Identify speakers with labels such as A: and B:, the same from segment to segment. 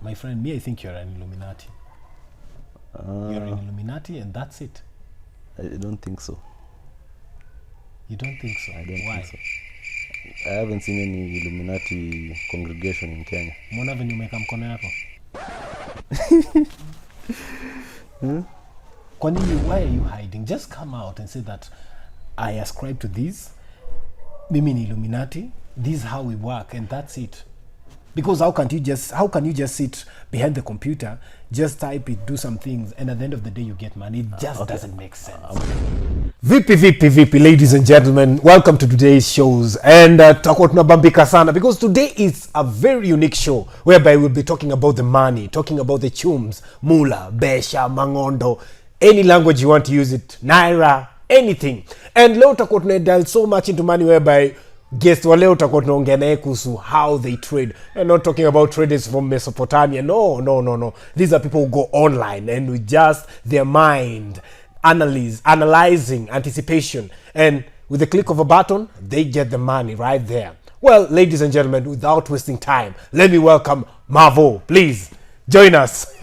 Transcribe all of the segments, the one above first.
A: My friend, me, I think you're an Illuminati. You're an Illuminati and that's it.
B: I don't think so.
A: You don't think so?
B: I don't
A: Why?
B: think so. I haven't seen any Illuminati congregation in Kenya.
A: Mbona venye umeka mkono yako? Kwa nini, why are you hiding? Just come out and say that I ascribe to this. Mimi ni Illuminati. This is how we work and that's it. Because how can you just sit behind the computer, just type it, do some things, and at the end of the day you get money? It just doesn't make sense. VP, ladies and gentlemen, welcome to today's shows. And tutakuwa tunabambika sana because today is a very unique show whereby we'll be talking about the money, talking about the chums, mula, besha, mangondo, any language you want to use it, naira, anything. And leo tutakuwa tunadive so much into money whereby guest wa leo tutakuwa tunaongea naye kuhusu how they trade. And not talking about traders from Mesopotamia. No. These are people who go online and with just their mind analyzing anticipation, and with the click of a button they get the money right there. Well, ladies and gentlemen, without wasting time, let me welcome Mavo. Please join us.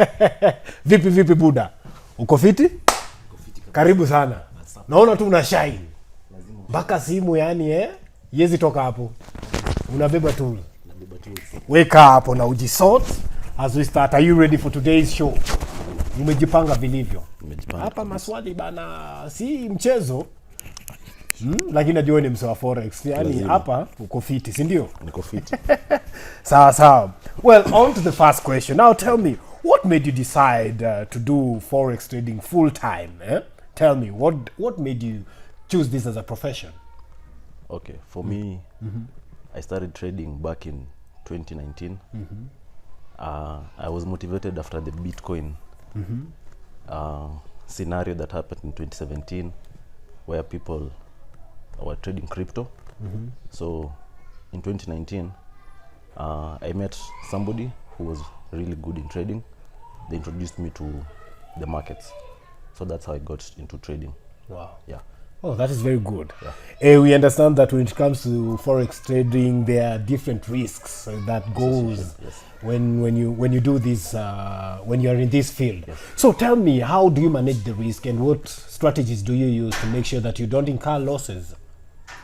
A: Vipi Buda, uko fiti? Karibu sana. Naona tu una shine mpaka simu, yani yezi toka hapo unabeba tu. Wake up na ujisort as we start. Are you ready for today's show? Umejipanga vilivyo? Hapa maswali bana, si mchezo. Lakini najua ni msewa Forex. Yani hapa uko fiti, si ndio?
B: Niko fiti.
A: Sawa. Well, on to the first question. Now tell me, what made you decide to do Forex trading full time? Tell me, what made you choose this as a profession?
B: Okay, for me, I started trading back in 2019. I was motivated after the Bitcoin scenario that happened in 2017, where people were trading crypto. So in 2019, I met somebody who was really good in trading. They introduced me to the markets. So that's how I got into trading.
A: Wow.
B: Yeah.
A: Oh, that is very good.
B: Yeah.
A: We understand that when it comes to Forex trading, there are different risks that goes when you do this, when you are in this field.
B: Yes.
A: So tell me, how do you manage the risk and what strategies do you use to make sure that you don't incur losses?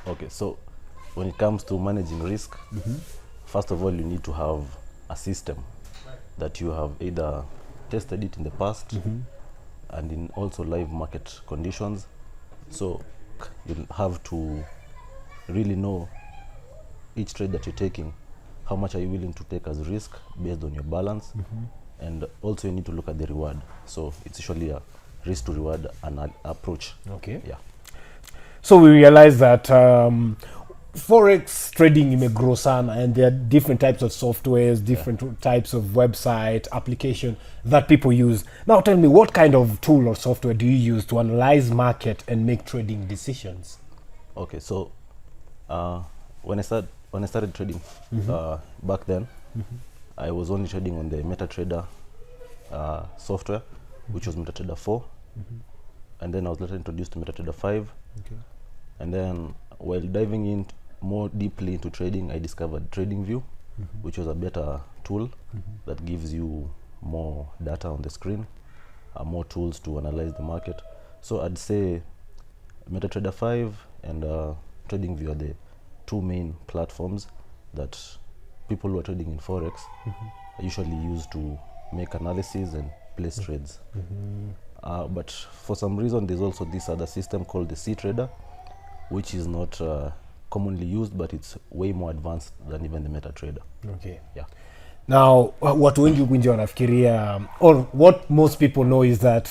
B: Okay, so when it comes to managing risk, first of all, you need to have a system that you have either tested it in the past and in also live market conditions. So you'll have to really know each trade that you're taking, how much are you willing to take as risk based on your balance, and also you need to look at the reward. So it's usually a risk to reward approach.
A: Okay.
B: Yeah.
A: So we realize that Forex trading imegrow sana, and there are different types of softwares, different types of website application that people use. Now tell me, what kind of tool or software do you use to analyze market and make trading decisions?
B: Okay, so when I started trading back then, I was only trading on the MetaTrader software, which was MetaTrader 4, and then I was later introduced to MetaTrader 5.
A: Okay.
B: And then while diving in more deeply into trading, I discovered TradingView, which was a better tool that gives you more data on the screen, more tools to analyze the market. So I'd say MetaTrader 5 and TradingView are the two main platforms that people who are trading in Forex usually use to make analysis and place trades. But for some reason, there's also this other system called the C-Trader, which is not commonly used, but it's way more advanced than even the MetaTrader.
A: Okay.
B: Yeah.
A: Now, watu wengi huku nje wanafikiria, or what most people know is that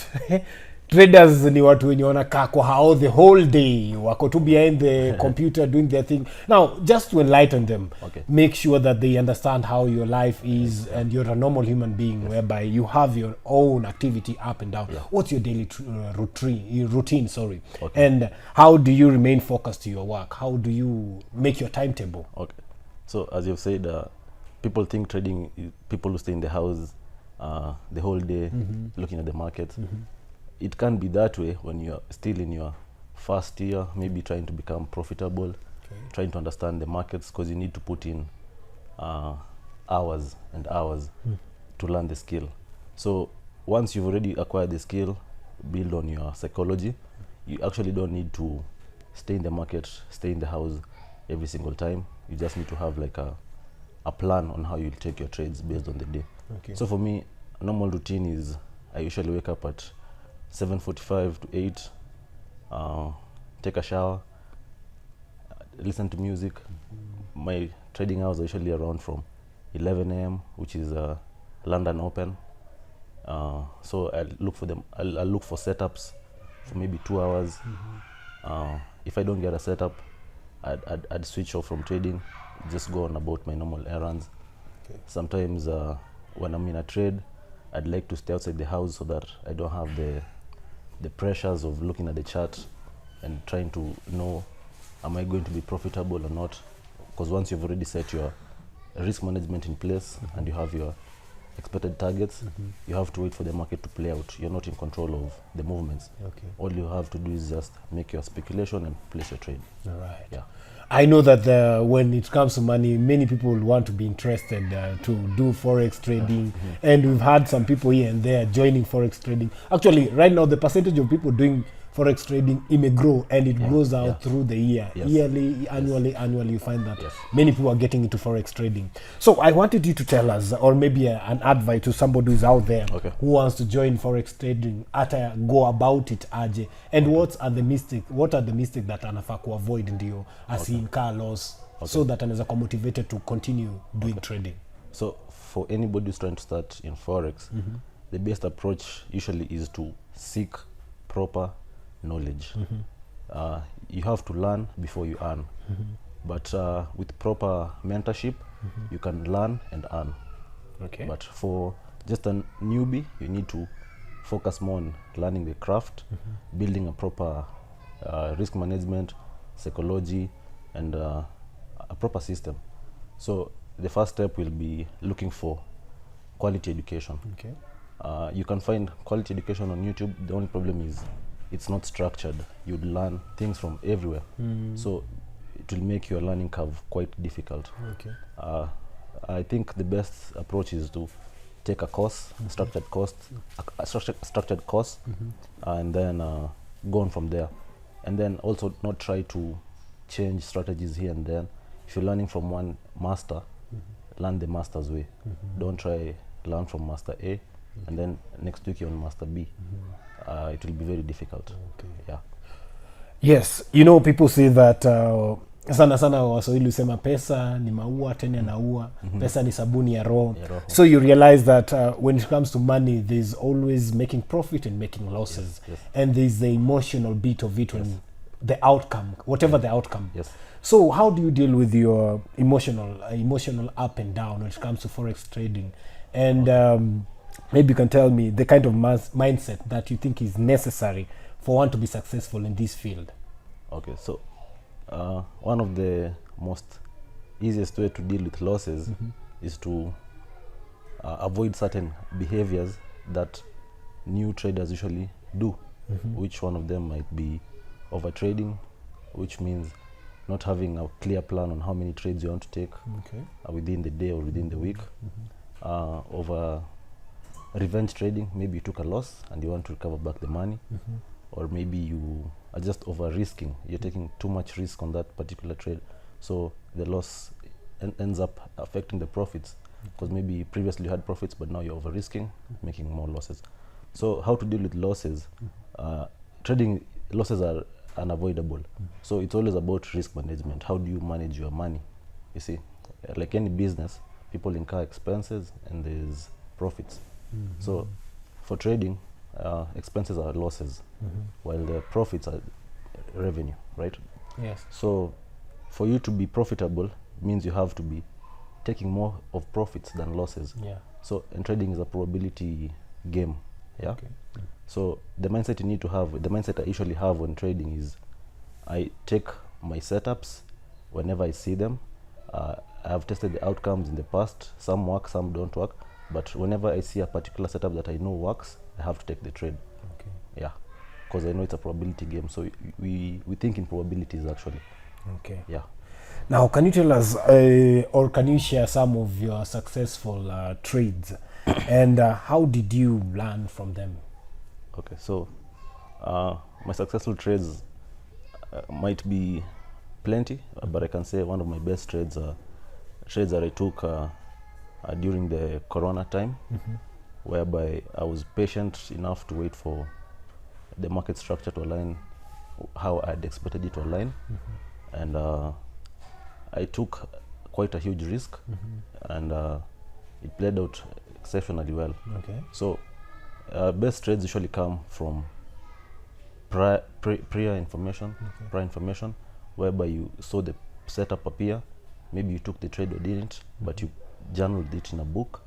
A: traders ni watu wenye wanakaa kwa hao the whole day, wako tu behind the computer doing their thing. Now, just to enlighten them, make sure that they understand how your life is and you're a normal human being whereby you have your own activity up and down. What's your daily routine, and how do you remain focused to your work? How do you make your timetable?
B: Okay. So as you've said, people think trading is people who stay in the house the whole day looking at the markets. It can be that way when you're still in your first year, maybe trying to become profitable, trying to understand the markets, because you need to put in hours and hours. to learn the skill. So once you've already acquired the skill, build on your psychology. You actually don't need to stay in the market, stay in the house every single time. You just need to have like a plan on how you'll take your trades based on the day.
A: Okay.
B: So for me, a normal routine is I usually wake up at 7:45 to 8, take a shower, listen to music. My trading hours are usually around from 11 a.m., which is London Open. So I'll look for them. I'll look for setups for maybe 2 hours. If I don't get a setup, I'd switch off from trading, just go on about my normal errands.
A: Okay.
B: Sometimes when I'm in a trade, I'd like to stay outside the house so that I don't have the pressures of looking at the chart and trying to know, am I going to be profitable or not? Because once you've already set your risk management in place and you have your expected targets, you have to wait for the market to play out. You're not in control of the movements.
A: Okay.
B: All you have to do is just make your speculation and place your trade.
A: All right.
B: Yeah.
A: I know that when it comes to money, many people want to be interested to do Forex trading. And we've had some people here and there joining Forex trading. Actually, right now, the percentage of people doing Forex trading, it may grow, and it grows out through the year.
B: Yes.
A: Yearly, annually, you find that
B: Yes.
A: many people are getting into Forex trading. So I wanted you to tell us, or maybe an advice to somebody who's out there who wants to join Forex trading, go about it aje, and what are the mistakes that anafaa ku avoid ndio asiincar loss, so that anaweza kuwa motivated to continue doing trading.
B: So for anybody who's trying to start in Forex, the best approach usually is to seek proper knowledge. You have to learn before you earn. But with proper mentorship, you can learn and earn.
A: Okay.
B: But for just a newbie, you need to focus more on learning the craft, building a proper risk management, psychology, and a proper system. So the first step will be looking for quality education.
A: Okay.
B: You can find quality education on YouTube. The only problem is it's not structured. You'd learn things from everywhere. So it will make your learning curve quite difficult.
A: Okay.
B: I think the best approach is to take a course, structured course, and then go on from there. And then also not try to change strategies here and then. If you're learning from one master, learn the master's way. Don't try learn from master A and then next week you're on master B. It will be very difficult.
A: Okay.
B: Yeah.
A: Yes, you know, people say that sana Waswahili husema pesa ni maua tena naua, pesa ni sabuni ya roho. So you realize that when it comes to money, there's always making profit and making losses.
B: Yes.
A: And there's the emotional bit of it when the outcome, whatever the outcome.
B: Yes.
A: So how do you deal with your emotional up and down when it comes to Forex trading? And maybe you can tell me the kind of mindset that you think is necessary for one to be successful in this field.
B: Okay, so one of the most easiest way to deal with losses is to avoid certain behaviors that new traders usually do. Which one of them might be over trading, which means not having a clear plan on how many trades you want to take within the day or within the week. Over revenge trading, maybe you took a loss and you want to recover back the money. Or maybe you are just over risking. You're taking too much risk on that particular trade, so the loss ends up affecting the profits, because maybe previously you had profits but now you're over risking, making more losses. So how to deal with losses? Trading losses are unavoidable, so it's always about risk management. How do you manage your money? You see, like any business, people incur expenses and there's profits. So for trading, expenses are losses, while the profits are revenue, right?
A: Yes.
B: So for you to be profitable means you have to be taking more of profits than losses.
A: Yeah.
B: So and trading is a probability game. Yeah.
A: Okay.
B: So the mindset you need to have, the mindset I usually have when trading is, I take my setups whenever I see them. I have tested the outcomes in the past. Some work, some don't work. But whenever I see a particular setup that I know works, I have to take the trade.
A: Okay.
B: Yeah, because I know it's a probability game. So we think in probabilities actually.
A: Okay.
B: Yeah.
A: Now, can you tell us, or can you share some of your successful trades? And how did you learn from them?
B: Okay, so my successful trades might be plenty, but I can say one of my best trades trades that I took during the Corona time, whereby I was patient enough to wait for the market structure to align how I'd expected it to align, and I took quite a huge risk, and it played out exceptionally well.
A: Okay.
B: So best trades usually come from prior information, prior information, whereby you saw the setup appear, maybe you took the trade or didn't, but you journaled it in a book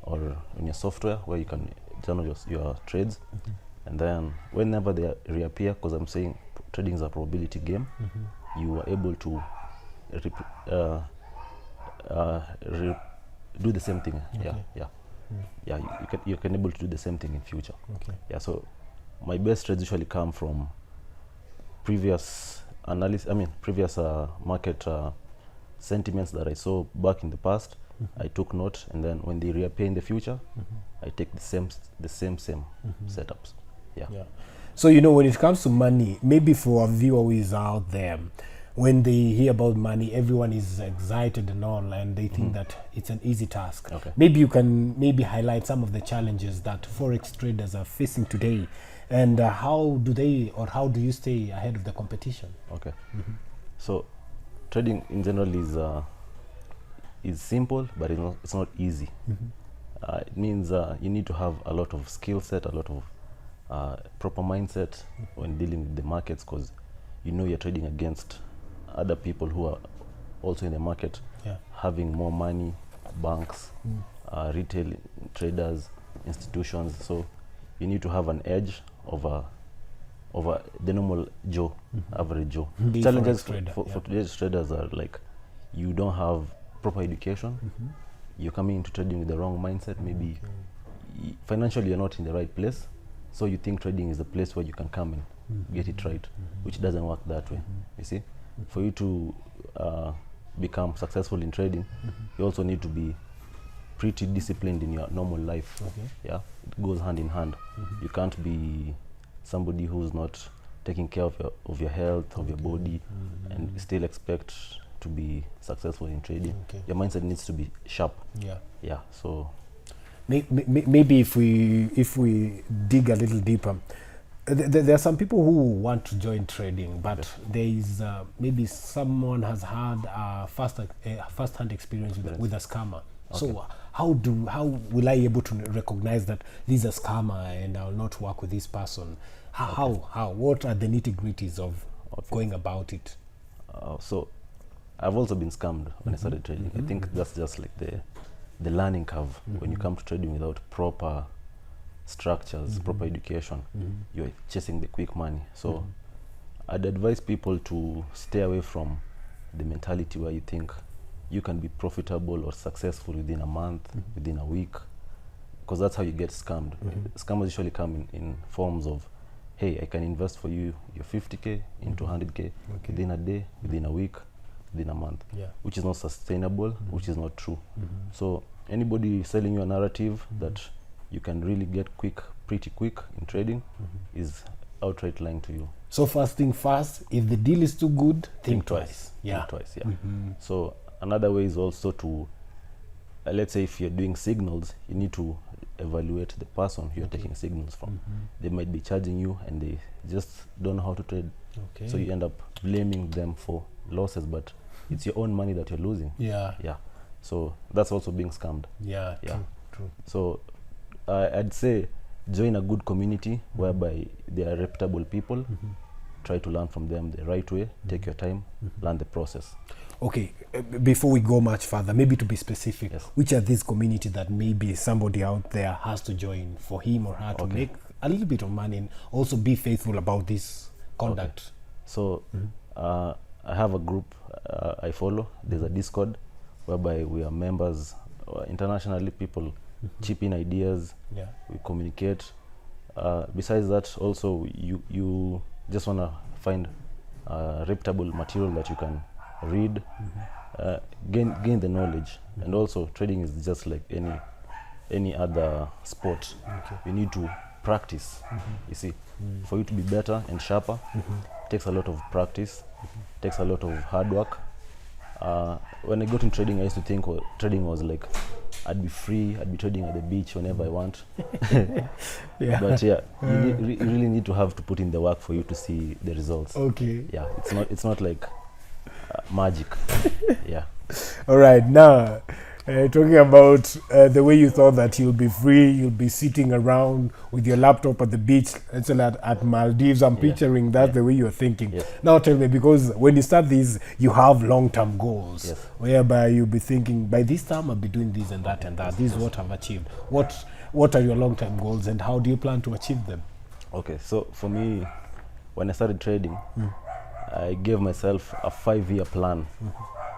B: or in your software where you can journal your trades, and then whenever they reappear, because I'm saying trading is a probability game, you are able to do the same thing. You can able to do the same thing in future. So my best trades usually come from previous analysis, previous market sentiments that I saw back in the past. I took note, and then when they reappear in the future, I take the same setups.
A: So, you know, when it comes to money, maybe for a viewer who is out there, when they hear about money, everyone is excited and all, and they think that it's an easy task. Maybe you can highlight some of the challenges that Forex traders are facing today, and how do you stay ahead of the competition?
B: So trading in general is simple, but it's not easy. It means you need to have a lot of skill set, a lot of proper mindset when dealing with the markets, because you're trading against other people who are also in the market, having more money, banks, retail traders, institutions. So you need to have an edge over the normal Joe, average Joe. Challenges for today's traders are like, you don't have proper education, you're coming into trading with the wrong mindset, maybe financially you're not in the right place, so you think trading is the place where you can come and get it right, which doesn't work that way. You see, for you to become successful in trading, you also need to be pretty disciplined in your normal life. It goes hand in hand. You can't be somebody who's not taking care of your health, of your body, and still expect to be successful in trading. Your mindset needs to be sharp. So
A: maybe if we dig a little deeper, there are some people who want to join trading, but there is maybe someone has had a first-hand experience with a scammer. So how will I able to recognize that this is a scammer and I'll not work with this person? How what are the nitty-gritties of going about it?
B: So I've also been scammed when I started trading. I think that's just like the learning curve. When you come to trading without proper structures, proper education, you're chasing the quick money. So I'd advise people to stay away from the mentality where you think you can be profitable or successful within a month, within a week, because that's how you get scammed. Scammers usually come in forms of, hey, I can invest for you your 50K into 100K within a day, within a week, within a month, which is not sustainable, which is not true. So anybody selling you a narrative that you can really get pretty quick in trading is outright lying to you.
A: So first thing first, if the deal is too good, think twice.
B: Think twice. So another way is also to, let's say if you're doing signals, you need to evaluate the person you're taking signals from. They might be charging you and they just don't know how to trade. So you end up blaming them for losses, but it's your own money that you're losing. So that's also being scammed.
A: True.
B: So I'd say join a good community whereby they are reputable people. Try to learn from them the right way. Take your time, learn the process.
A: Okay, before we go much further, maybe to be specific, which are these communities that maybe somebody out there has to join for him or her to make a little bit of money and also be faithful about this conduct?
B: So I have a group I follow. There's a Discord whereby we are members internationally. People chip in ideas, we communicate. Besides that, also you just want to find reputable material that you can read, gain the knowledge. And also trading is just like any any other sport.
A: Okay.
B: You need to practice. You see, for you to be better and sharper, takes a lot of practice, takes a lot of hard work. When I got in trading, I used to think trading was like I'd be free, I'd be trading at the beach whenever I want.
A: Yeah.
B: But yeah, you really need to have to put in the work for you to see the results.
A: Okay.
B: Yeah, it's not like magic. Yeah.
A: All right. Now, talking about the way you thought that you'll be free, you'll be sitting around with your laptop at the beach, let's say at Maldives. I'm picturing that's the way you're thinking.
B: Yes.
A: Now tell me, because when you start these, you have long-term goals,
B: Yes.
A: whereby you'll be thinking, by this time I'll be doing this and that and that. This is what I've achieved. What are your long-term goals, and how do you plan to achieve them?
B: Okay, so for me, when I started trading, I gave myself a 5-year plan,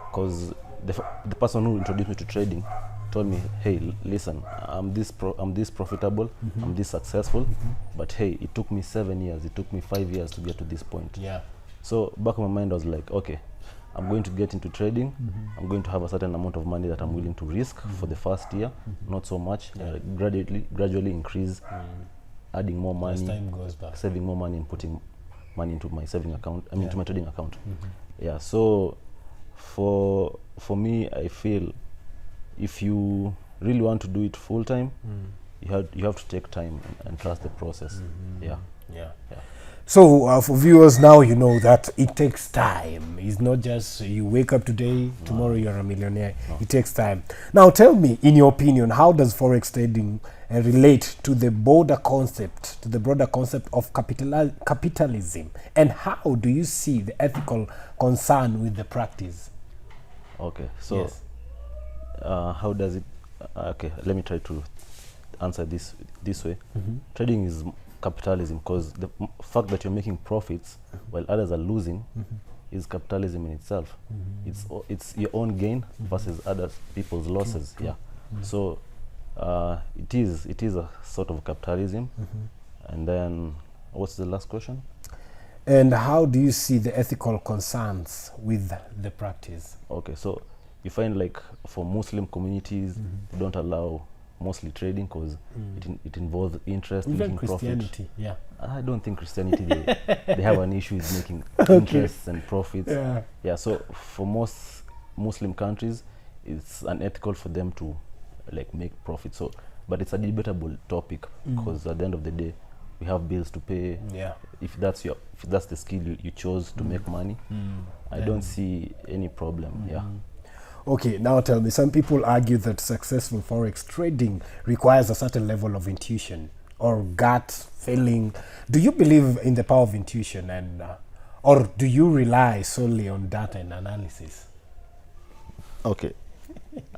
B: because the person who introduced me to trading told me, hey, listen, I'm this profitable, I'm this successful, but hey, it took me 7 years, it took me 5 years to get to this point.
A: Yeah.
B: So back in my mind, I was like, okay, I'm going to get into trading. I'm going to have a certain amount of money that I'm willing to risk for the first year, not so much. Gradually increase, adding more money,
A: As time goes by.
B: saving more money, and putting money into my saving account. I mean, into my trading account. Yeah. So for me, I feel if you really want to do it full time, you have to take time and trust the process. Yeah.
A: Yeah.
B: Yeah.
A: So for viewers now, you know that it takes time. It's not just you wake up today, tomorrow you're a millionaire. It takes time. Now tell me, in your opinion, how does Forex trading relate to the broader concept, of capitalism? And how do you see the ethical concern with the practice?
B: Okay. So
A: Yes.
B: how does it okay, let me try to answer this way. Trading is capitalism, because the fact that you're making profits while others are losing is capitalism in itself. It's your own gain versus other people's losses. Yeah. So it is a sort of capitalism. And then what's the last question?
A: And how do you see the ethical concerns with the practice?
B: Okay, so you find like for Muslim communities, they don't allow mostly trading because it involves interest,
A: Even
B: making profit.
A: Christianity, yeah.
B: I don't think Christianity they have an issue with making interests and profits. Yeah. So for most Muslim countries, it's unethical for them to like make profit. So, but it's a debatable topic, because at the end of the day, we have bills to pay.
A: Yeah.
B: If that's the skill you chose to make money, I don't see any problem. Yeah.
A: Okay, now tell me, some people argue that successful Forex trading requires a certain level of intuition or gut feeling. Do you believe in the power of intuition, and or do you rely solely on data and analysis?
B: Okay.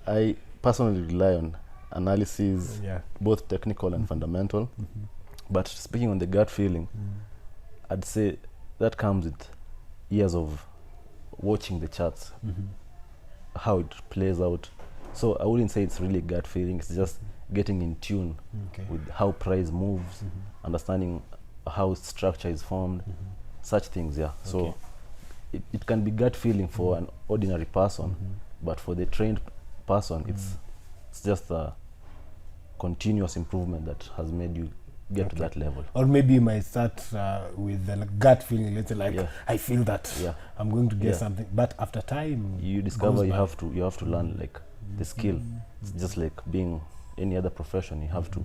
B: I personally rely on analysis, both technical and fundamental. But speaking on the gut feeling, I'd say that comes with years of watching the charts, how it plays out. So I wouldn't say it's really gut feeling, it's just getting in tune with how price moves, understanding how structure is formed, such things. So it can be gut feeling for an ordinary person, but for the trained person, it's just a continuous improvement that has made you get to that level.
A: Or maybe you might start with the gut feeling, let's say like, I feel that I'm going to get something, but after time
B: you discover you have to learn like the skill. It's just like being any other profession, you have to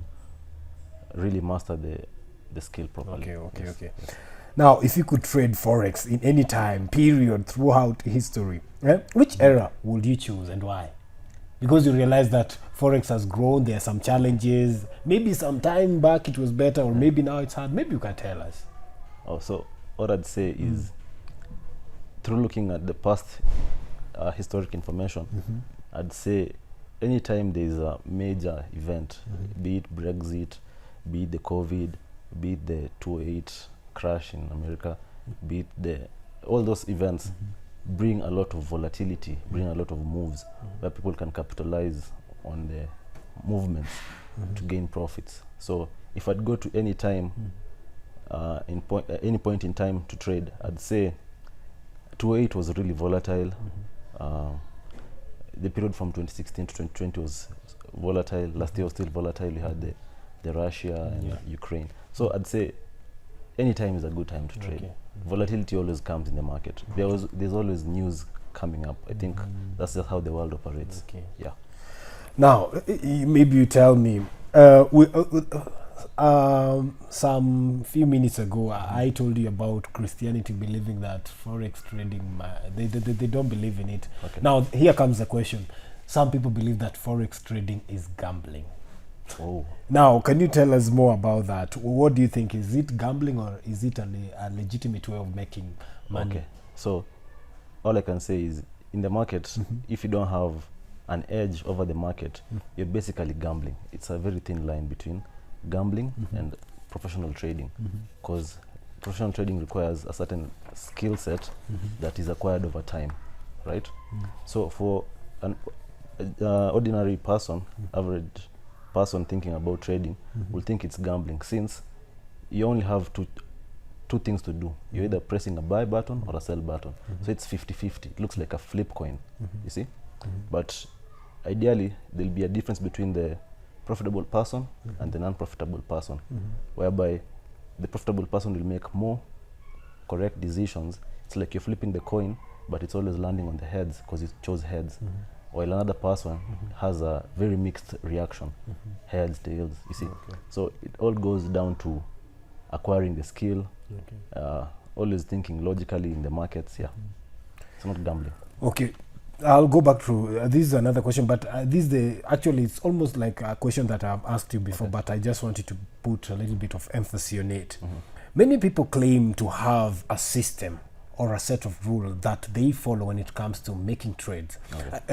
B: really master the skill properly.
A: Okay. Now, if you could trade Forex in any time period throughout history, which era would you choose and why? Because you realize that Forex has grown, there are some challenges, maybe some time back it was better, or maybe now it's hard. Maybe you can tell us.
B: So what I'd say is, through looking at the past historic information, I'd say anytime there's a major event, be it Brexit, be it the COVID, be it the 2008 crash in America, be it all those events, bring a lot of volatility, bring a lot of moves, where people can capitalize on the movements to gain profits. So if I'd go to any time, any point in time to trade, I'd say 2008 was really volatile. The period from 2016 to 2020 volatile. Last year was still volatile. You had the Russia and Ukraine. So I'd say any time is a good time to trade.
A: Okay.
B: Volatility always comes in the market. There's always news coming up. I think that's just how the world operates.
A: Okay.
B: Yeah.
A: Now, maybe you tell me, some few minutes ago, I told you about Christianity believing that Forex trading, they don't believe in it.
B: Okay.
A: Now, here comes the question. Some people believe that Forex trading is gambling.
B: Oh.
A: Now, can you tell us more about that? What do you think? Is it gambling or is it a legitimate way of making money?
B: Okay. So all I can say is in the market, if you don't have an edge over the market, you're basically gambling. It's a very thin line between gambling and professional trading, because professional trading requires a certain skill set that is acquired over time, right? So for an ordinary person, average person thinking about trading will think it's gambling, since you only have two things to do. You're either pressing a buy button or a sell button. So it's 50-50. It looks like a flip coin, you see? But ideally, there'll be a difference between the profitable person and the non-profitable person, whereby the profitable person will make more correct decisions. It's like you're flipping the coin, but it's always landing on the heads because it chose heads. While another person has a very mixed reaction, heads, tails, you see. So it all goes down to acquiring the skill, always thinking logically in the markets. It's not gambling.
A: Okay, I'll go back to this is another question, but actually it's almost like a question that I've asked you before, but I just wanted to put a little bit of emphasis on it. Many people claim to have a system or a set of rules that they follow when it comes to making trades.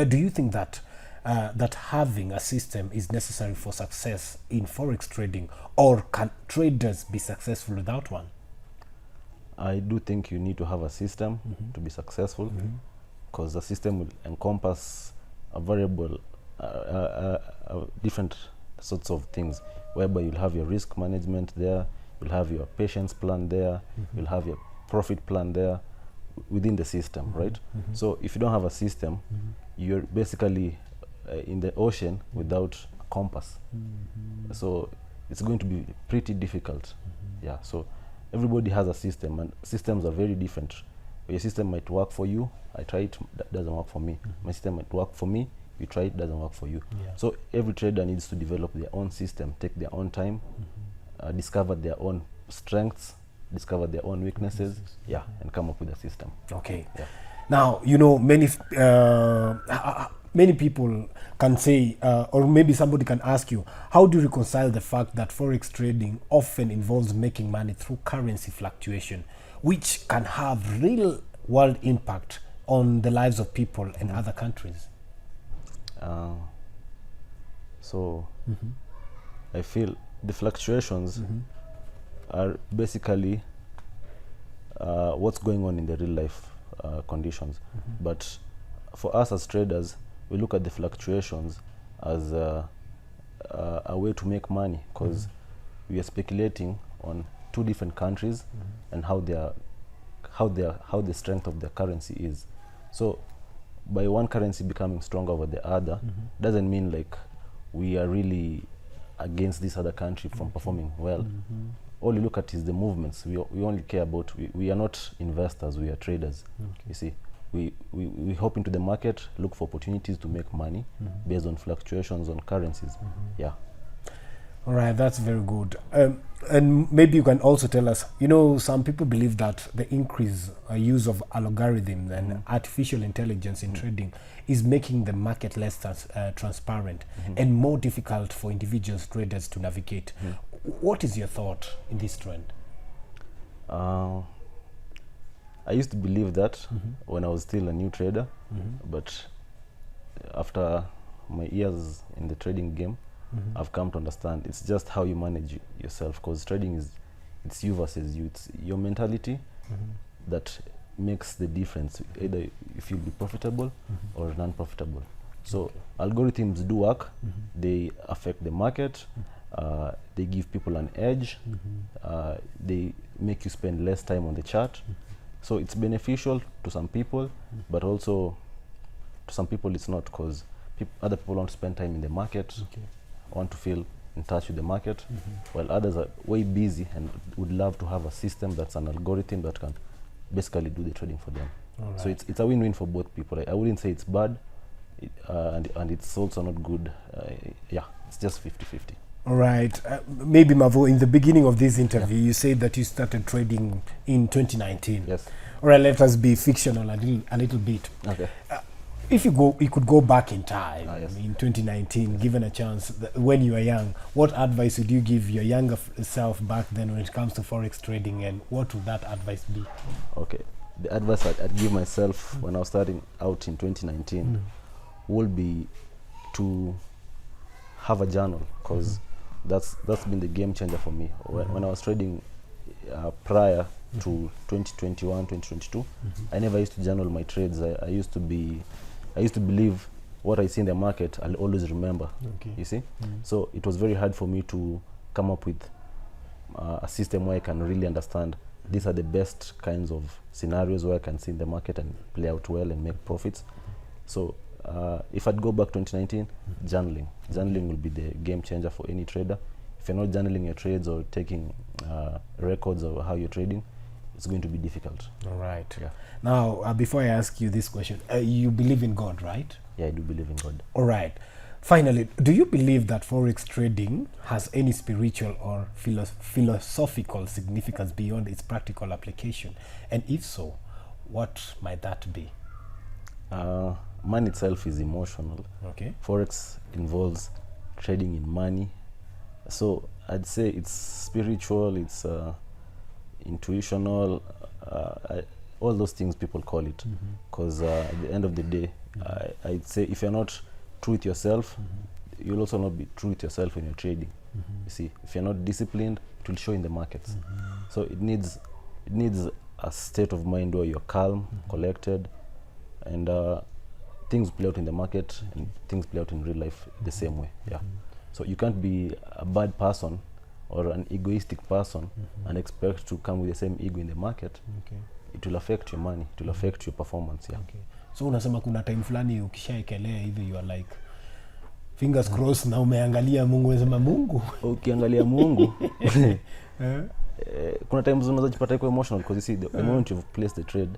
A: Do you think that that having a system is necessary for success in Forex trading, or can traders be successful without one?
B: I do think you need to have a system to be successful, because the system will encompass a variable, different sorts of things, whereby you'll have your risk management there, you'll have your patience plan there, you'll have your profit plan there within the system, right? So if you don't have a system, you're basically in the ocean without a compass. So it's going to be pretty difficult. So everybody has a system, and systems are very different. Your system might work for you. I try it, that doesn't work for me. My system might work for me. You try it, doesn't work for you. So every trader needs to develop their own system, take their own time, discover their own strengths, discover their own weaknesses, and come up with a system.
A: Okay. Now, you know, many people can say, or maybe somebody can ask you, how do you reconcile the fact that Forex trading often involves making money through currency fluctuation, which can have real world impact on the lives of people in other countries?
B: I feel the fluctuations are basically what's going on in the real life conditions. But for us as traders, we look at the fluctuations as a way to make money, because we are speculating on two different countries and how the strength of their currency is. So by one currency becoming stronger over the other doesn't mean like we are really against this other country from performing well. All you look at is the movements. We only care about, we are not investors, we are traders. You see, we hop into the market, look for opportunities to make money based on fluctuations on currencies.
A: All right, that's very good. And maybe you can also tell us, you know, some people believe that the increase use of algorithms and artificial intelligence in trading is making the market less transparent and more difficult for individual traders to navigate. What is your thought in this trend?
B: I used to believe that when I was still a new trader, but after my years in the trading game, I've come to understand it's just how you manage yourself, because trading it's you versus you. It's your mentality that makes the difference, either if you'll be profitable or non-profitable. So algorithms do work. They affect the market. They give people an edge. They make you spend less time on the chart. So it's beneficial to some people, but also to some people it's not, because other people want to spend time in the market, want to feel in touch with the market, while others are way busy and would love to have a system that's an algorithm that can basically do the trading for them.
A: All
B: So
A: right.
B: it's a win-win for both people. I wouldn't say it's bad, and it's also not good. Yeah, it's just 50-50.
A: All right. Maybe, Mavo, in the beginning of this interview, you said that you started trading in 2019.
B: Yes.
A: All right, let us be fictional a little bit.
B: Okay.
A: If you could go back in time,
B: Yes.
A: in 2019, given a chance, when you were young, what advice would you give your younger self back then when it comes to Forex trading, and what would that advice be?
B: Okay. The advice I'd give myself when I was starting out in 2019 would be to have a journal, because that's been the game changer for me. When I was trading prior to 2021, 2022, I never used to journal my trades. I used to believe what I see in the market, I'll always remember.
A: Okay.
B: You see? So it was very hard for me to come up with a system where I can really understand these are the best kinds of scenarios where I can see in the market and play out well and make profits. So if I'd go back 2019, journaling will be the game changer for any trader. If you're not journaling your trades or taking records of how you're trading, it's going to be difficult.
A: All right.
B: Yeah.
A: Now, before I ask you this question, you believe in God, right?
B: Yeah, I do believe in God.
A: All right. Finally, do you believe that Forex trading has any spiritual or philosophical significance beyond its practical application? And if so, what might that be?
B: Money itself is emotional.
A: Okay.
B: Forex involves trading in money. So I'd say it's spiritual, it's intuitional, all those things people call it. Because at the end of the day, I'd say if you're not true with yourself, you'll also not be true with yourself when you're trading. You see, if you're not disciplined, it will show in the markets. So it needs a state of mind where you're calm, collected, and things play out in the market and things play out in real life the same way. Yeah. So you can't be a bad person or an egoistic person and expect to come with the same ego in the market.
A: Okay.
B: It will affect your money, it will affect your performance. Yeah.
A: Okay. So unasema kuna time fulani ukishaekelea hivi you are like fingers crossed na umeangalia Mungu, unasema Mungu.
B: Ukiangalia Mungu kuna times unazojipata iko emotional because you see the moment you've placed the trade,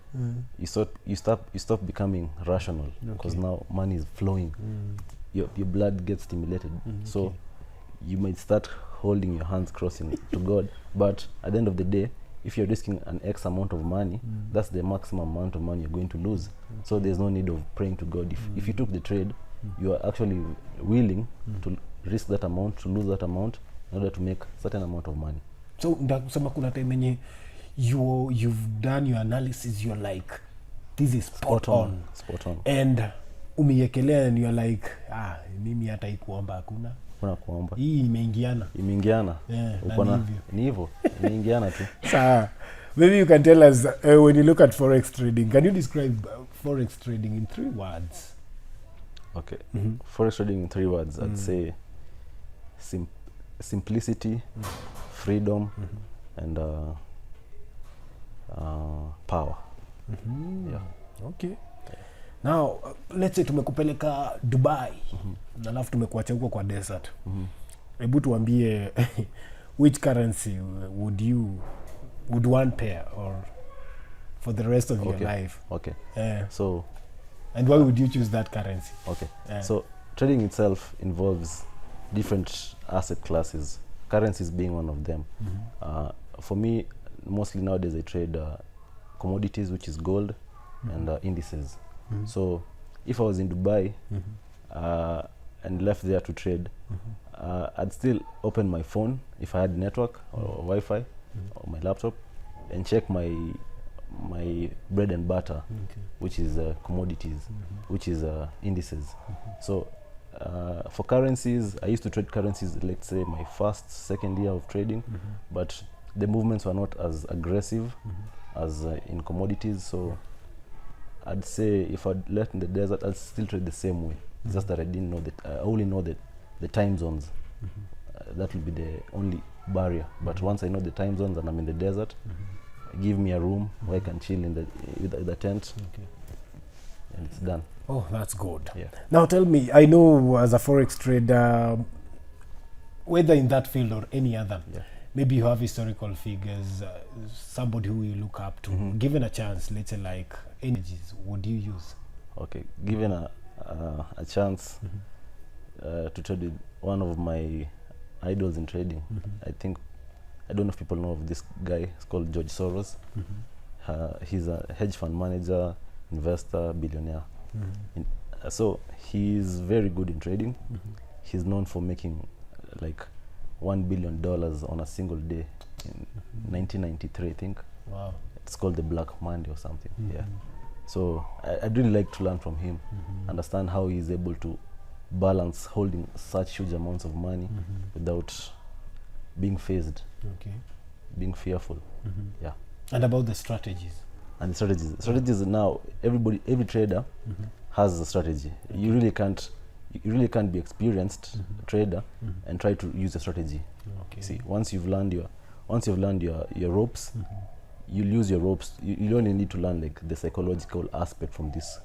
B: you stop becoming rational because now money is flowing. Your blood gets stimulated. So you might start holding your hands crossing to God, but at the end of the day, if you're risking an X amount of money, that's the maximum amount of money you're going to lose. So there's no need of praying to God. If you took the trade, you are actually willing to risk that amount, to lose that amount in order to make certain amount of money.
A: So ndakusema kuna time yenye you've done your analysis, you're like this is spot on. And umiekelea and you're like mimi hata ikuomba hakuna.
B: Kuna kuomba.
A: Hii imeingiana.
B: Yeah, ni hivyo. Imeingiana tu.
A: Sawa. Maybe you can tell us when you look at Forex trading, can you describe Forex trading in 3 words?
B: Okay. Forex trading in 3 words, I'd say simplicity, freedom, and power. Yeah.
A: Okay. Now, let's say tumekupeleka Dubai, na alafu tumekuacha huko kwa desert. Hebu tuambie which currency would one pair or for the rest of your life?
B: Okay.
A: So, and why would you choose that currency?
B: Okay. So trading itself involves different asset classes, currencies being one of them. For me, mostly nowadays I trade commodities, which is gold, and indices. So if I was in Dubai and left there to trade, I'd still open my phone if I had network or Wi-Fi or my laptop and check my bread and butter, which is commodities, which is indices. So for currencies, I used to trade currencies, let's say my second year of trading, but the movements were not as aggressive as in commodities. So I'd say if I'd left in the desert, I'd still trade the same way. It's just that I didn't know that. I only know that the time zones. That will be the only barrier. But once I know the time zones and I'm in the desert, give me a room where I can chill in the tent. and it's done.
A: Oh, that's good.
B: Yeah.
A: Now tell me, I know as a Forex trader, whether in that field or any other,
B: Yeah.
A: maybe you have historical figures, somebody who you look up to. Given a chance, let's say like energies, would you use?
B: Okay, given a chance to trade with one of my idols in trading, I don't know if people know of this guy. It's called George Soros. He's a hedge fund manager, investor, billionaire. So he's very good in trading. He's known for making like $1 billion on a single day in 1993, I think.
A: Wow.
B: It's called the Black Monday or something. Yeah. So I'd really like to learn from him, understand how he's able to balance holding such huge amounts of money without being phased,
A: Okay.
B: being fearful. Yeah.
A: And about the strategies?
B: And the strategies now, every trader has a strategy. You really can't be experienced trader and try to use a strategy.
A: Okay.
B: See, once you've learned your ropes, you'll use your ropes. You only need to learn like the psychological aspect from this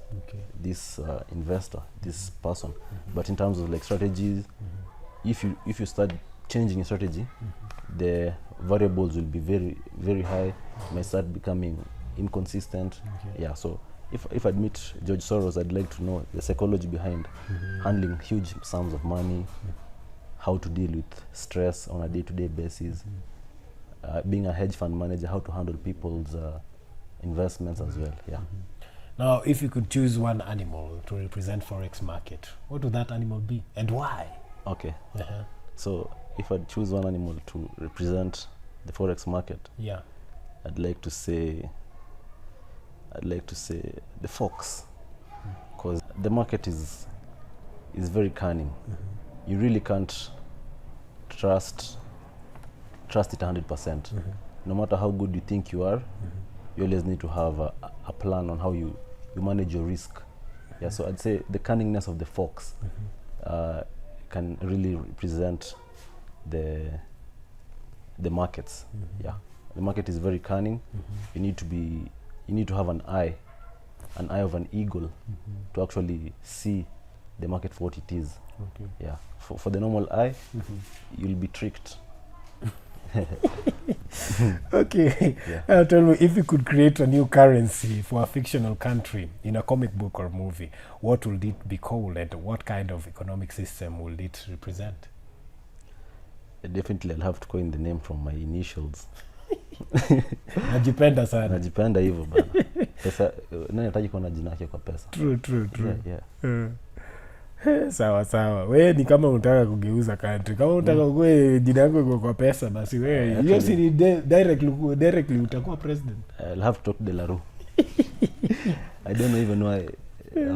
B: investor, this person. But in terms of like strategies, if you start changing your strategy, the variables will be very, very high. Might start becoming inconsistent. Yeah. So if I'd meet George Soros, I'd like to know the psychology behind handling huge sums of money, how to deal with stress on a day-to-day basis, being a hedge fund manager, how to handle people's investments as well. Yeah.
A: Now, if you could choose one animal to represent Forex market, what would that animal be and why?
B: Okay. So if I'd choose one animal to represent the Forex market,
A: Yeah.
B: I'd like to say the fox, because the market is very cunning. You really can't trust it 100%. No matter how good you think you are, you always need to have a plan on how you manage your risk. Yeah. So I'd say the cunningness of the fox can really represent the markets. Yeah. The market is very cunning. You need to have an eye of an eagle to actually see the market for what it is.
A: Okay.
B: Yeah. For the normal eye, you'll be tricked.
A: Okay.
B: Yeah.
A: Tell me, if you could create a new currency for a fictional country in a comic book or movie, what would it be called and what kind of economic system will it represent?
B: Definitely I'll have to coin the name from my initials.
A: Najipenda sana.
B: Najipenda hivyo bana. Pesa nani anataka kuona jina yake kwa pesa?
A: True.
B: Yeah.
A: Sawa. Wewe ni kama unataka kugeuza country. Kama unataka kuwe jina yako iko kwa pesa, basi wewe hiyo si ni directly utakuwa president.
B: I'll have to talk to Delaru. I don't even know why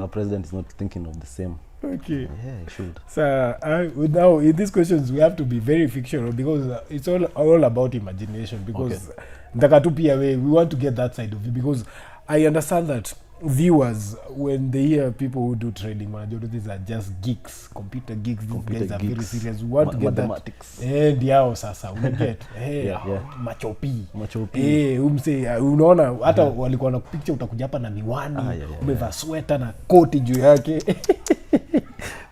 B: our president is not thinking of the same.
A: Okay.
B: Yeah, he should.
A: So now in these questions we have to be very fictional because it's all about imagination, because ndaka tu pia we want to get that side of it, because I understand that viewers, when they hear people who do trading, these are just geeks, computer geeks. These guys are very serious. We want to get
B: mathematics.
A: Diao sasa unaget machopi
B: Machopi.
A: Umse unaona hata walikuwa na picture, utakuja hapa na miwani, umevaa sweater na koti juu yake.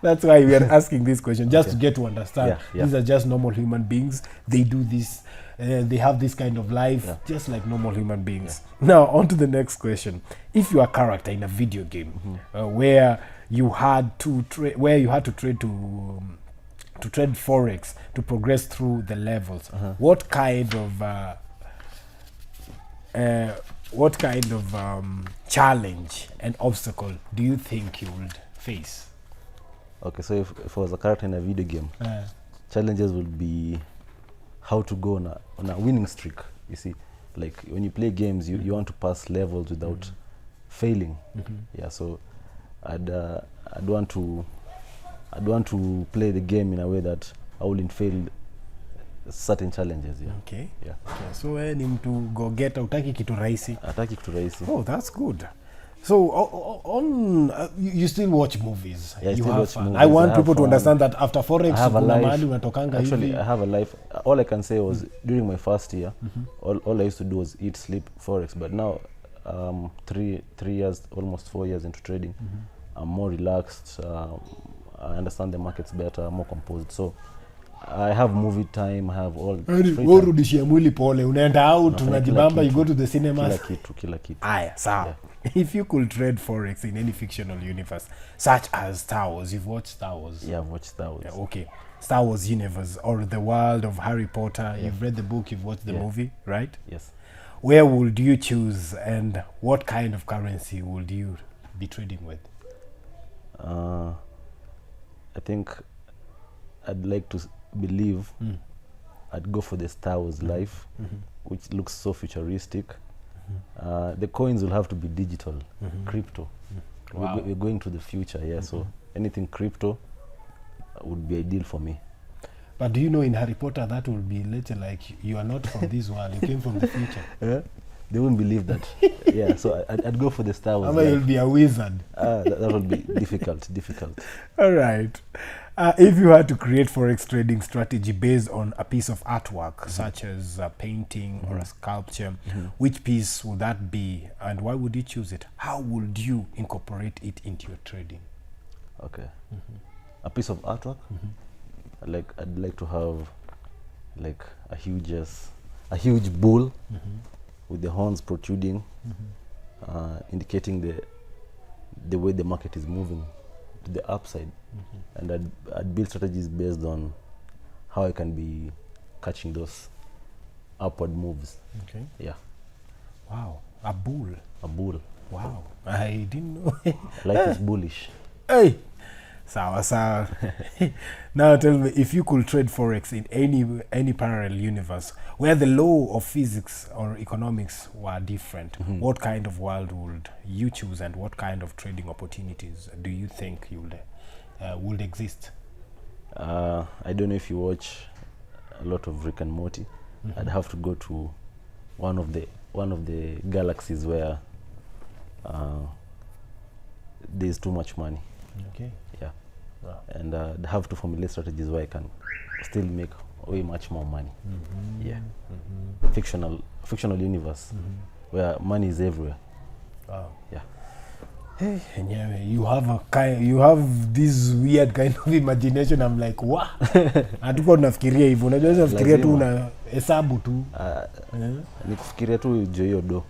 A: That's why we are asking this question, just to get to understand. These are just normal human beings. They do this, they have this kind of life, just like normal human beings. Now, on to the next question. If you are a character in a video game where you had to trade Forex to progress through the levels, what kind of challenge and obstacle do you think you would face?
B: Okay, so if I was a character in a video game, challenges would be how to go on a winning streak. You see, like when you play games, you want to pass levels without failing. Yeah, so I'd want to play the game in a way that I wouldn't fail certain challenges. Yeah.
A: Okay.
B: Yeah.
A: Okay. So ni mtu go get utaki kitu rahisi.
B: Ataki kitu rahisi.
A: Oh, that's good. So you still watch movies.
B: Yeah,
A: you
B: still
A: have
B: watch
A: fun.
B: movies.
A: I want
B: I
A: people to
B: fun.
A: understand that after Forex
B: I have a
A: kuna
B: life.
A: mahali unatokanga hivi.
B: Actually, I have a life. All I can say was during my first year, all I used to do was eat, sleep, Forex. But now 3 years, almost 4 years into trading. I'm more relaxed. I understand the markets better, more composed. So I have movie time, I have all free time.
A: urudishie mwili pole, unaenda out,
B: Unafanya
A: unajibamba,
B: kila
A: you go
B: kitu.
A: to the cinemas.
B: Kila kitu.
A: Aya, sawa. If you could trade Forex in any fictional universe, such as Star Wars, you've watched Star Wars?
B: Yeah, I've watched Star Wars.
A: Yeah, okay. Star Wars universe, or the world of Harry Potter, you've read the book, you've watched the movie, right?
B: Yes.
A: Where would you choose, and what kind of currency would you be trading with?
B: I think I'd like to believe I'd go for the Star Wars life, which looks so futuristic. The coins will have to be digital, crypto.
A: Wow.
B: We're going to the future, yeah. So anything crypto would be ideal for me.
A: But do you know in Harry Potter that will be later like you are not from this world, you came from the future.
B: They won't believe that. Yeah, so I'd go for the Star Wars
A: Ama
B: life.
A: you'll be a wizard.
B: That would be difficult.
A: All right. If you had to create Forex trading strategy based on a piece of artwork, such as a painting or a sculpture, which piece would that be, and why would you choose it? How would you incorporate it into your trading?
B: Okay. A piece of artwork. I'd like to have like a huge bull with the horns protruding, indicating the way the market is moving to the upside. And I'd build strategies based on how I can be catching those upward moves.
A: Okay.
B: Yeah.
A: Wow. A bull.
B: A bull.
A: Wow. I didn't know.
B: Life is bullish.
A: Hey. Sawa. Now tell me, if you could trade Forex in any parallel universe where the law of physics or economics were different, what kind of world would you choose, and what kind of trading opportunities do you think would exist?
B: I don't know if you watch a lot of Rick and Morty. I'd have to go to one of the galaxies where there's too much money.
A: Okay.
B: Yeah.
A: Wow.
B: And I'd have to formulate strategies where I can still make way much more money. Yeah. Fictional universe where money is everywhere.
A: Wow.
B: Yeah.
A: Hey, enyewe, you have this weird kind of imagination. I'm like, wow. Hatuko tunafikiria hivyo. Unajua unafikiria tu una hesabu tu.
B: Ni kufikiria tu hiyo do.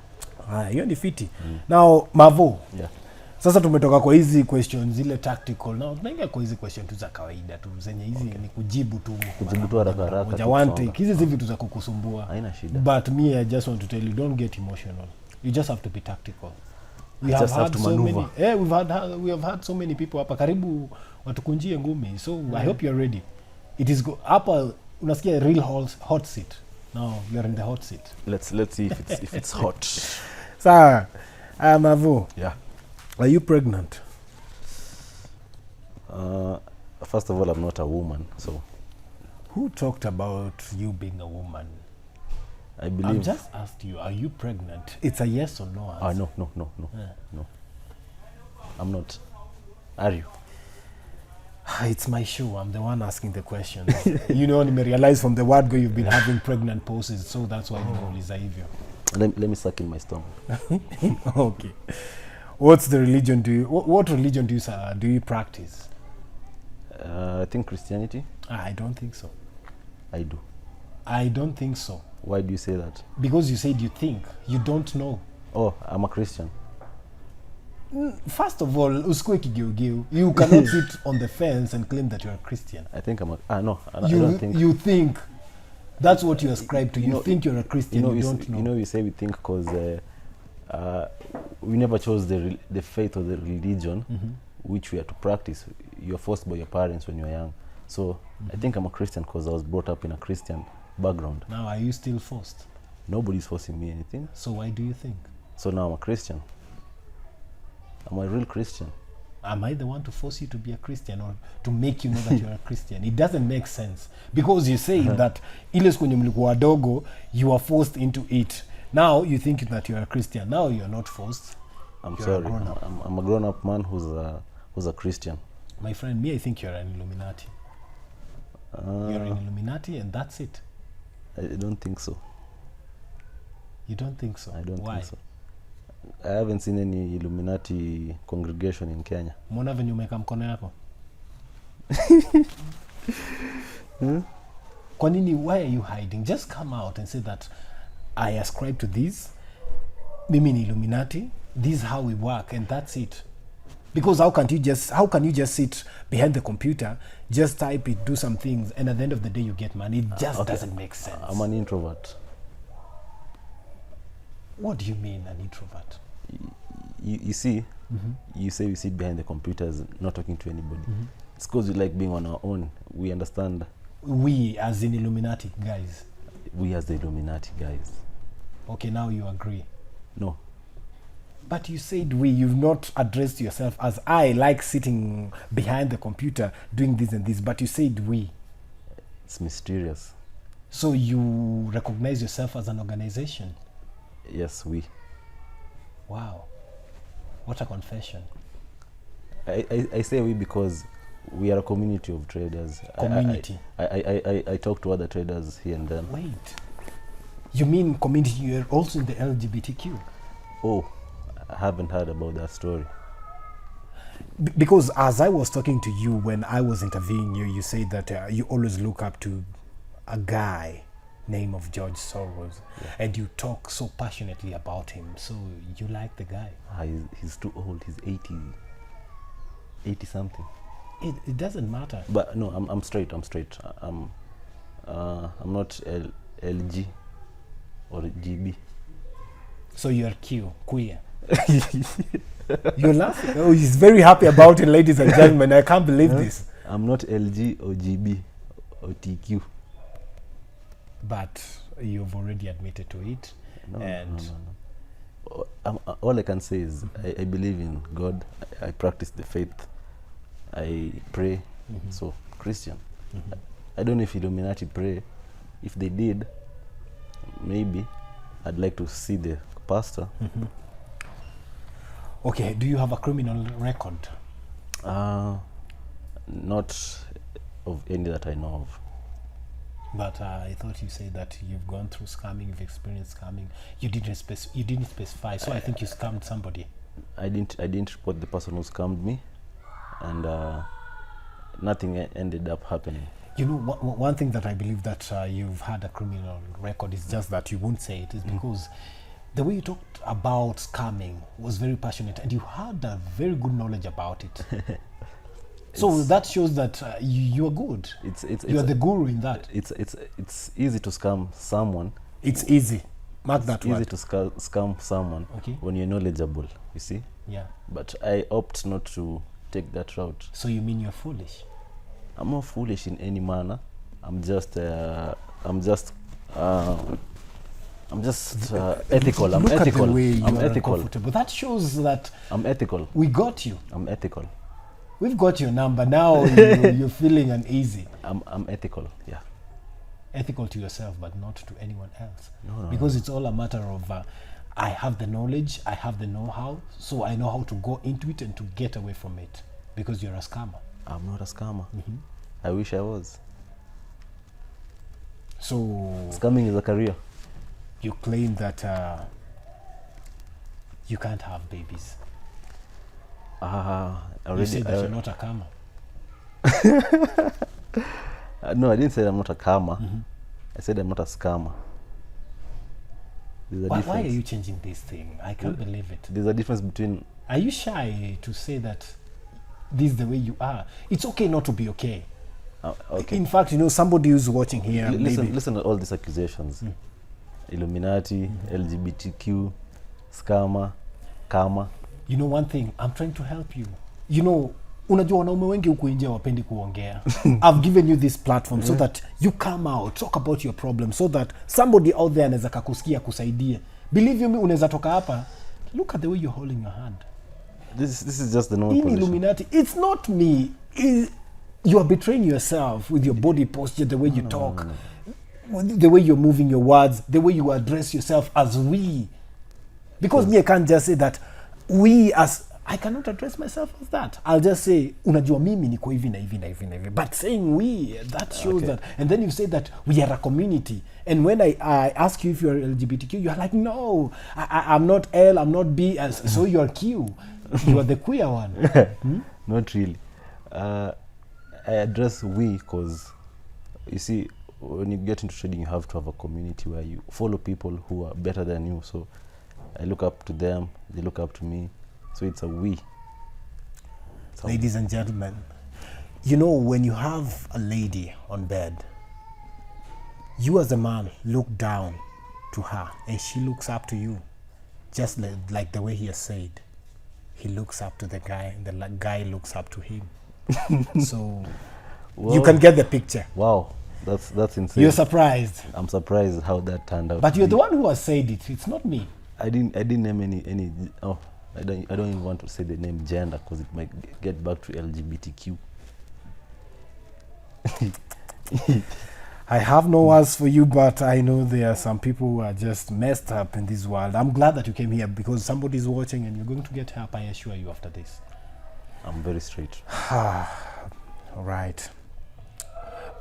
A: Hiyo ni fiti. Now, Mavo.
B: Yeah.
A: Sasa tumetoka kwa hizi questions zile tactical. Now tunaingia kwa hizi question tu za kawaida tu zenye hizi ni kujibu tu
B: haraka.
A: Moja one take. Hizi si vitu za kukusumbua.
B: Haina shida.
A: But me, I just want to tell you, don't get emotional. You just have to be tactical. We
B: just have to maneuver.
A: We have had so many people hapa karibu watukunjie ngumi. So I hope you're ready. It is hapa unasikia real hot seat. Now you are in the hot seat.
B: Let's see if it's hot.
A: Sir, Mavo.
B: Yeah.
A: Are you pregnant?
B: First of all, I'm not a woman, so.
A: Who talked about you being a woman?
B: I believe.
A: I've just asked you, are you pregnant? It's a yes or no answer.
B: No. No. I'm not. Are you?
A: It's my show. I'm the one asking the questions. You know, I realize from the word go you've been having pregnant poses, so that's why nimeuliza hivyo.
B: Let me suck in my stomach.
A: Okay. What religion do you practice?
B: I think Christianity.
A: I don't think so.
B: I do.
A: I don't think so.
B: Why do you say that?
A: Because you said you think. You don't know.
B: Oh, I'm a Christian.
A: First of all, usikue kigeugeu. You cannot sit on the fence and claim that you're a Christian.
B: I think I don't think.
A: You think. That's what you ascribe to. You think you're a Christian, you don't know.
B: You know, we say we think because we never chose the faith or the religion which we are to practice. You're forced by your parents when you're young. So I think I'm a Christian because I was brought up in a Christian background.
A: Now, are you still forced?
B: Nobody's forcing me anything.
A: So why do you think?
B: So now I'm a Christian. I'm a real Christian.
A: Am I the one to force you to be a Christian or to make you know that you're a Christian? It doesn't make sense. Because you say that ile siku mlikuwa wadogo, you are forced into it. Now you think that you're a Christian. Now you're not forced.
B: I'm sorry. I'm a grown-up man who's a Christian.
A: My friend, me, I think you're an Illuminati. You're an Illuminati and that's it.
B: I don't think so.
A: You don't think so?
B: I don't
A: Why?
B: think so. I haven't seen any Illuminati congregation in Kenya.
A: Mbona venye umeka mkono yako? Kwa nini, why are you hiding? Just come out and say that I ascribe to this. Mimi ni Illuminati. This is how we work, and that's it. Because how can you just sit behind the computer, just type it, do some things, and at the end of the day you get money? It just doesn't make sense.
B: I'm an introvert.
A: What do you mean, an introvert?
B: You see, you say we sit behind the computers, not talking to anybody. It's because we like being on our own. We understand.
A: We, as in Illuminati guys.
B: We as the Illuminati guys.
A: Okay, now you agree.
B: No.
A: But you said we. You've not addressed yourself as I, like sitting behind the computer doing this and this. But you said we.
B: It's mysterious.
A: So you recognize yourself as an organization?
B: Yes, we.
A: Wow. What a confession.
B: I say we because we are a community of traders.
A: Community.
B: I talk to other traders here and then.
A: Wait. You mean community? You're also in the LGBTQ?
B: Oh, I haven't heard about that story.
A: Because as I was talking to you when I was interviewing you, you said that you always look up to a guy name of George Soros, and you talk so passionately about him. So you like the guy?
B: He's too old. He's 80 something.
A: It doesn't matter.
B: But no, I'm straight. I'm not LG or GB.
A: So you're queer. You're laughing. Oh, he's very happy about it, ladies and gentlemen. I can't believe this.
B: I'm not LG or GB or TQ.
A: But you've already admitted to it.
B: No. All I can say is I believe in God. I practice the faith. I pray. So Christian. I don't know if Illuminati pray. If they did, maybe I'd like to see the pastor.
A: Okay, do you have a criminal record?
B: Not of any that I know of.
A: But I thought you said that you've gone through scamming, you've experienced scamming. You didn't specify, so I think you scammed somebody. I
B: didn't report the person who scammed me, and nothing ended up happening.
A: You know, one thing that I believe that you've had a criminal record is just that you won't say it, is because the way you talked about scamming was very passionate, and you had a very good knowledge about it. So that shows that you are good. You are the guru in that.
B: It's easy to scam someone.
A: It's easy. Mark that word.
B: It's easy to scam someone when you're knowledgeable, you see?
A: Yeah.
B: But I opt not to take that route.
A: So you mean you're foolish?
B: I'm not foolish in any manner. I'm just ethical. I'm ethical.
A: At the way
B: I'm
A: you
B: ethical.
A: are uncomfortable. That shows that
B: I'm ethical.
A: we got you.
B: I'm ethical.
A: We've got your number now. You're feeling uneasy.
B: I'm ethical. Yeah.
A: Ethical to yourself, but not to anyone else.
B: No,
A: because it's all a matter of I have the knowledge, I have the know-how, so I know how to go into it and to get away from it. Because you're a scammer.
B: I'm not a scammer. I wish I was.
A: So
B: scamming is a career.
A: You claim that you can't have babies.
B: Already
A: you said that you're not a karma.
B: No, I didn't say I'm not a karma. I said I'm not a scammer.
A: Why are you changing this thing? I can't believe it.
B: There's a difference between...
A: Are you shy to say that this is the way you are? It's okay not to be okay.
B: Okay.
A: In fact, you know, somebody who's watching here...
B: Listen to all these accusations. Illuminati, LGBTQ, scammer, karma.
A: You know one thing, I'm trying to help you. You know, unajua wanaume wengi huku nje wapendi kuongea. I've given you this platform so that you come out, talk about your problem, so that somebody out there anaweza kakusikia kusaidia. Believe you me, unaweza toka hapa. Look at the way you're holding your hand.
B: This is just the normal position.
A: Illuminati, it's not me. You are betraying yourself with your body posture, the way you talk, the way you're moving your words, the way you address yourself as we. Because me, I can't just say that we as I cannot address myself as that. I'll just say, unajua mimi niko hivi na hivi na hivi na hivi. But saying we, that shows that. And then you say that we are a community. And when I ask you if you're LGBTQ, you're like, no, I'm not L, I'm not B, so you're Q. You are the queer one.
B: Not really. I address we because, you see, when you get into trading, you have to have a community where you follow people who are better than you. So I look up to them, they look up to me. So it's a we.
A: Ladies and gentlemen, you know, when you have a lady on bed, you as a man look down to her and she looks up to you. Just like the way he has said. He looks up to the guy and the guy looks up to him. So you can get the picture.
B: Wow, that's insane.
A: You're surprised.
B: I'm surprised how that turned out.
A: But you're the one who has said it. It's not me.
B: I didn't name any. Oh, I don't even want to say the name gender because it might get back to LGBTQ.
A: I have no words for you, but I know there are some people who are just messed up in this world. I'm glad that you came here because somebody's watching and you're going to get help, I assure you, after this.
B: I'm very straight.
A: All right.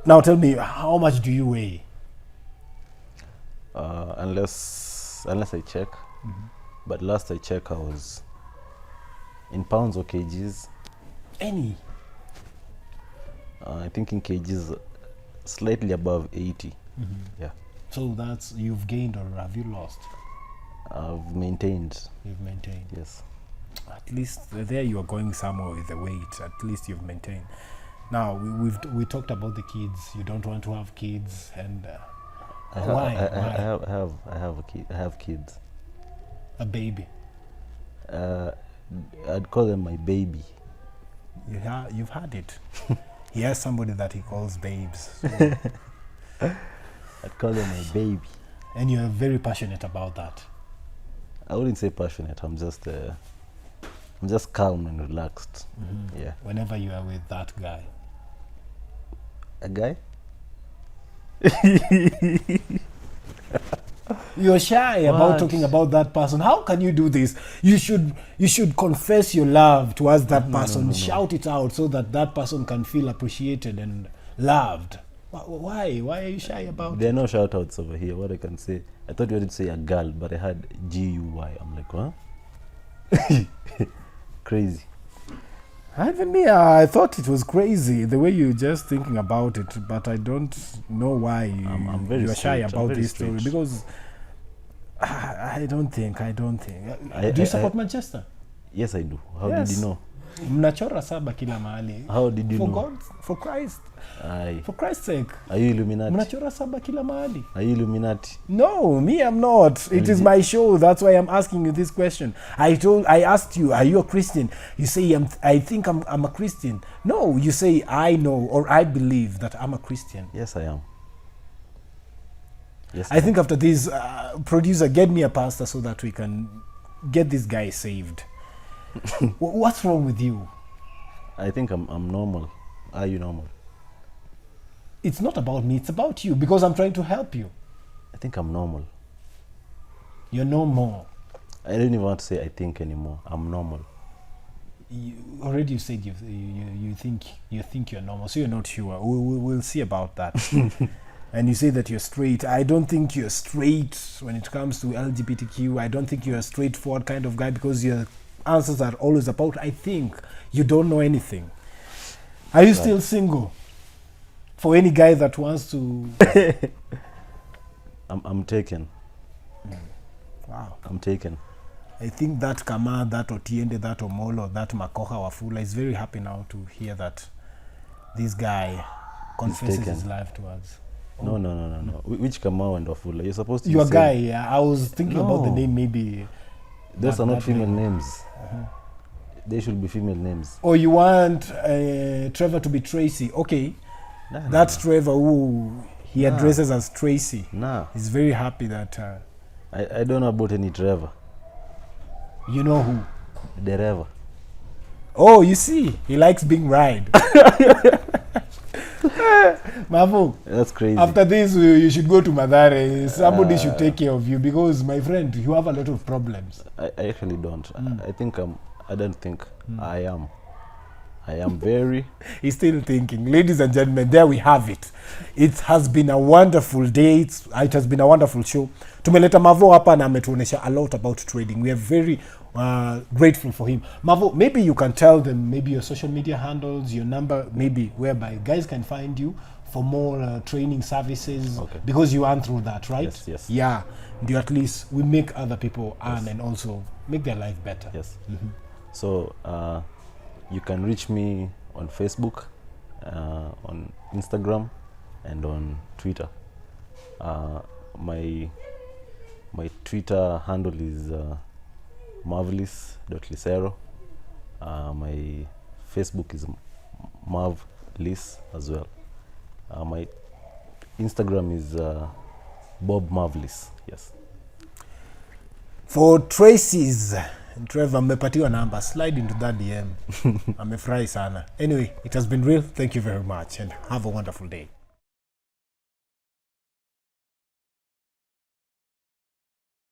A: Now tell me, how much do you weigh?
B: Unless I check. But last I checked, I was in pounds or kgs.
A: Any?
B: I think in kgs, slightly above 80. Yeah.
A: So that's, you've gained or have you lost?
B: I've maintained.
A: You've maintained.
B: Yes.
A: At least there you are going somewhere with the weight. At least you've maintained. Now we talked about the kids. You don't want to have kids, and why?
B: I have a kid. I have kids.
A: A baby.
B: I'd call them my baby.
A: You've had it. He has somebody that he calls babes. So
B: I'd call them my baby.
A: And you're very passionate about that.
B: I wouldn't say passionate. I'm just calm and relaxed. Yeah.
A: Whenever you are with that guy.
B: A guy?
A: You're shy about talking about that person. How can you do this? You should confess your love towards that person. Shout it out so that that person can feel appreciated and loved. Why? Why are you shy about it?
B: There are no shout outs over here. What I can say, I thought you wanted to say a girl, but I had GUY. I'm like, huh? Crazy.
A: Even me, I thought it was crazy the way you just thinking about it, but I don't know why you are shy about this story, because I don't think. Do you support Manchester?
B: Yes, I do. How did you know?
A: Mnachora saba kila mahali.
B: How did you know?
A: God, for Christ.
B: Aye.
A: For Christ's sake.
B: Are you Illuminati?
A: Mnachora saba kila mahali.
B: Are you Illuminati?
A: No, me, I'm not. It is my show. That's why I'm asking you this question. I asked you, are you a Christian? You say, I think I'm a Christian. No, you say, I know or I believe that I'm a Christian.
B: Yes, I am. Yes,
A: I think after this, producer, get me a pastor so that we can get this guy saved. What's wrong with you?
B: I think I'm normal. Are you normal?
A: It's not about me, it's about you, because I'm trying to help you.
B: I think I'm normal.
A: You're no more.
B: I don't even want to say I think anymore. I'm normal.
A: You said you think you're normal, so you're not sure. We'll see about that. And you say that you're straight. I don't think you're straight when it comes to LGBTQ. I don't think you're a straightforward kind of guy, because your answers are always about, I think. You don't know anything. Are you still single? For any guy that wants to...
B: I'm taken.
A: Wow.
B: I'm taken.
A: I think that Kama, that Otiende, that Omolo, that Makoha Wafula is very happy now to hear that this guy confesses his life to us.
B: No. Which Kamau and Wafula? You're supposed to.
A: You're a guy. Yeah. I was thinking about the name. Maybe
B: those are not female names. They should be female names.
A: Or you want Trevor to be Tracy? Okay, that's Trevor who he addresses as Tracy. He's very happy that.
B: I don't know about any Trevor.
A: You know who?
B: Dereva.
A: Oh, you see, he likes being ride. Mavu,
B: that's crazy.
A: After this, you should go to Madare. Somebody should take care of you, because, my friend, you have a lot of problems.
B: I actually don't. I think I don't think I am very.
A: He's still thinking. Ladies and gentlemen, there we have it. It has been a wonderful day. It has been a wonderful show. Tumeleta Mavo hapa na ametuonesha a lot about trading. We are very grateful for him. Mavo, maybe you can tell them maybe your social media handles, your number, maybe whereby guys can find you for more training services.
B: Okay.
A: Because you earn through that, right?
B: Yes, yes.
A: Yeah. Do at least we make other people earn and also make their life better.
B: Yes. So you can reach me on Facebook, on Instagram, and on Twitter. My Twitter handle is marvelis.lisero. My Facebook is marvlis as well. My Instagram is Bob Marvelis. Yes.
A: For Tracy's Trevor, mmepatiwa number, slide into that DM. Amefurahi sana. Anyway, it has been real. Thank you very much and have a wonderful day.